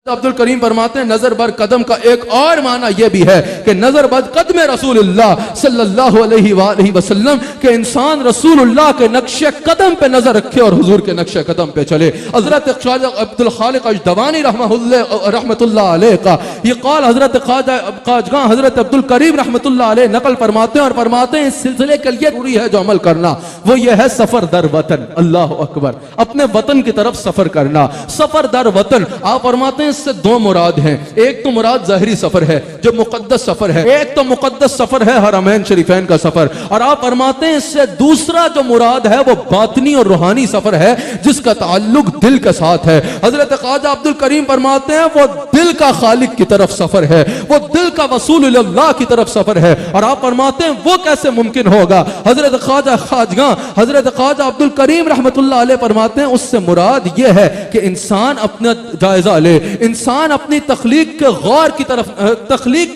अब्दुल करीम फरमाते हैं नजर बर कदम का एक और माना यह भी है कि नजर बर कदम रसूलुल्लाह सल्लल्लाहु अलैहि वसल्लम के इंसान रसूलुल्लाह के नक्शे कदम पे नजर रखे और हुजूर के नक्शे कदम पे चले। हजरत ख्वाजा अब्दुल खालिक अजदवानी रहमतुल्लाह अलैह का ये कौल हजरत ख्वाजा हजरत अब्दुल करीम रहमतुल्लाह अलैह नकल फरमाते हैं और फरमाते हैं इस सिलसिले के लिए जरूरी है जो अमल करना वो ये है सफर दर वतन। अल्लाह अकबर, अपने वतन की तरफ सफर करना। सफर दर वतन आप फरमाते हैं इससे दो मुराद हैं। एक तो मुराद ज़ाहिरी सफर है जो मुकद्दस सफर है, एक तो मुकद्दस सफर है हरमैन शरीफैन का सफर, और आप फरमाते हैं इससे दूसरा जो मुराद है वो बातनी और रूहानी सफर है जिसका ताल्लुक दिल के साथ है। हजरत ख्वाजा अब्दुल करीम फरमाते हैं वो दिल का खालिक की तरफ सफर है, वो दिल का वसूल अल्लाह की तरफ सफर है। और आप फरमाते हैं वो कैसे मुमकिन होगा। हजरत हजरत ख्वाजा अब्दुल करीम रहमतुल्लाह अलैह फरमाते हैं उससे मुराद ये है कि इंसान अपना जायजा ले, इंसान अपनी तख्लीक के गौर की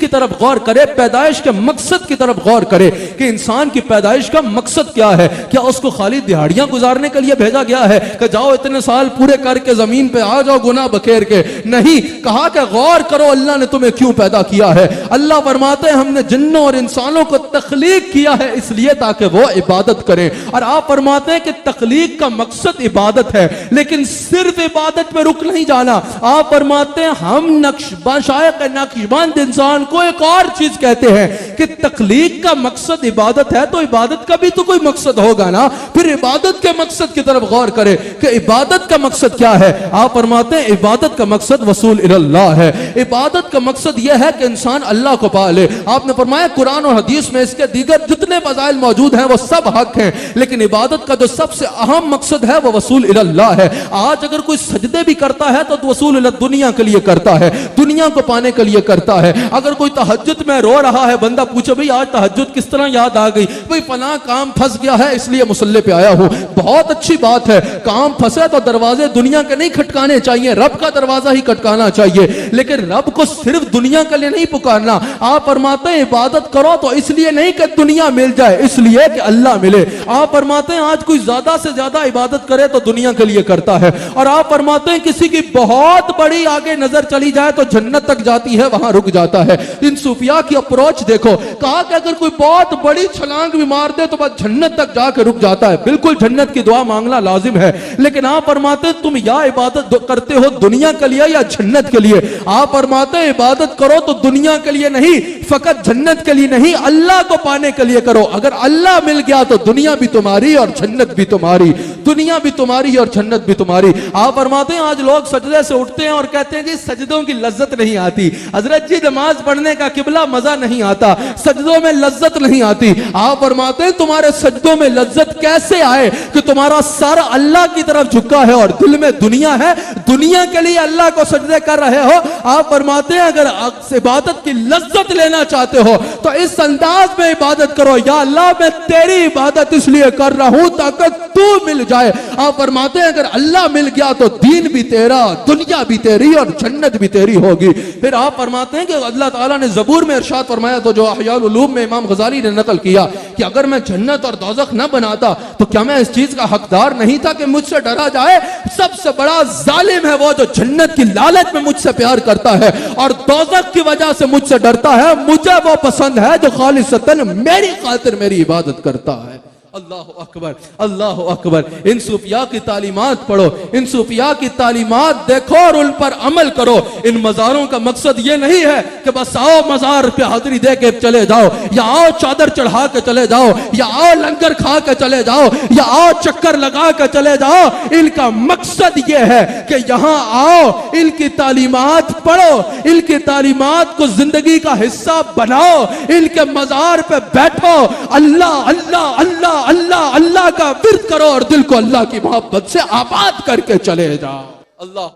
तरफ गौर करे, पैदाइश के मकसद की तरफ गौर करे कि इंसान की पैदाइश का मकसद क्या है। क्या उसको खाली दिहाड़ियां गुजारने के लिए भेजा गया है कि जाओ इतने साल पूरे करके जमीन पे आ जाओ गुनाह बखेर के? नहीं, कहा कि गौर करो अल्लाह ने तुम्हें क्यों पैदा किया है। अल्लाह फरमाते हैं हमने जिन्नों और इंसानों को तख्लीक किया है इसलिए ताकि वो इबादत करें। और आप फरमाते हैं कि तख्लीक का मकसद इबादत है, लेकिन सिर्फ इबादत पे रुक नहीं जाना। आप फरमाते हैं हम नक्शबंद इंसान को एक और चीज कहते हैं कि तख्लीक का मकसद इबादत है तो इबादत का भी तो कोई मकसद होगा ना। फिर इबादत के मकसद की तरफ गौर करें कि इबादत का मकसद क्या है। आप फरमाते हैं इबादत का मकसद वसूल इल्लाह है। इबादत का मकसद यह है कि इंसान अल्लाह को पा ले। आपने फरमाया कुरान और हदीस में इसके दीगर जितने फज़ाइल मौजूद हैं वो सब हक हैं, लेकिन इबादत का जो सबसे अहम मकसद है वो वसूल इल्लाह है। आज अगर कोई सजदे भी करता है तो वसूल दुनिया के लिए करता है, दुनिया को पाने के लिए करता है। अगर कोई तहज्जुद में रो रहा है, बंदा पूछे भाई आज तहज्जुद किस तरह याद आ गई, भाई फलां काम फंस गया है इसलिए मुसल्ले पे आया हूं। बहुत अच्छी बात है, काम फंसे तो दरवाजे दुनिया के नहीं खटकाने चाहिए, रब का दरवाजा ही खटकाना चाहिए, लेकिन रब को सिर्फ दुनिया के लिए नहीं पुकारना। आप फरमाते हैं इबादत करो तो इसलिए नहीं कि दुनिया मिल जाए, इसलिए कि अल्लाह मिले। आप फरमाते हैं आज कोई ज्यादा से ज्यादा इबादत करे तो दुनिया के लिए करता है, और आप फरमाते हैं किसी की बहुत बड़ी आगे नजर चली जाए तो जन्नत तक जाती है वहां रुक जाता है। इन सूफिया की अप्रोच देखो, कहा कि अगर कोई बहुत बड़ी छलांग भी मार दे तो बस जन्नत तक जाकर रुक जाता है। बिल्कुल जन्नत की दुआ मांगना लाजिम है, लेकिन आप फरमाते तुम या इबादत करते हो दुनिया के लिए या जन्नत के लिए। आप फरमाते हैं इबादत करो तो दुनिया के लिए नहीं, फकत जन्नत के लिए नहीं, अल्लाह को पाने के लिए करो। अगर अल्लाह मिल गया तो दुनिया भी तुम्हारी और जन्नत भी तुम्हारी, दुनिया भी तुम्हारी और जन्नत भी तुम्हारी। आप फरमाते हैं आज लोग सजदे से उठते हैं और कहते हैं जी सजदों की लज्जत नहीं आती, हजरत जी नमाज पढ़ने का किबला मजा नहीं आता, सजदों में लज्जत नहीं आती। आप फरमाते हैं तुम्हारे सजदों में लज्जत कैसे आए कि तुम्हारा सर अल्लाह की तरफ झुका है और दिल में दुनिया है, दुनिया के लिए अल्लाह को सजदे कर रहे हो। आप फरमाते हैं अगर इबादत की लज्जत लेना चाहते हो तो इस अंदाज में इबादत करो, या अल्लाह मैं तेरी इबादत इसलिए कर रहा हूं ताकि तू मिल जाए। आप फरमाते हैं अगर अल्लाह मिल गया तो दीन भी तेरा, दुनिया भी तेरी और जन्नत भी तेरी होगी। फिर आप फरमाते हैं कि अल्लाह ताला ने ज़बूर में इरशाद फरमाया तो जो अहयाउल उलूम में इमाम गज़ाली ने नकल किया कि अगर मैं जन्नत और दोज़ख न बनाता तो क्या मैं इस चीज का हकदार नहीं था कि मुझसे डरा जाए। सबसे बड़ा जालिम है वो जो जन्नत की लालच में मुझसे प्यार करता है और दोज़ख की वजह से मुझसे डरता है। मुझे वो पसंद है जो खालिसतन मेरी खातिर मेरी इबादत करता है। अल्लाह अकबर, अल्लाह अकबर। इन सूफिया की तालीमात पढ़ो, इन सूफिया की तालीमात देखो और उन पर अमल करो। इन मज़ारों का मकसद ये नहीं है कि बस आओ मज़ार पे हाजिरी दे के चले जाओ, या आओ चादर चढ़ा के चले जाओ, या आओ लंगर खा के चले जाओ, या आओ चक्कर लगा के चले जाओ। इनका मकसद ये है कि यहाँ आओ, इनकी तालीमात पढ़ो, इनकी तालीमात को जिंदगी का हिस्सा बनाओ, इनके मज़ार पे बैठो, अल्लाह अल्लाह अल्लाह अल्लाह अल्लाह का विर्द करो और दिल को अल्लाह की मोहब्बत से आबाद करके चले जाओ। अल्लाह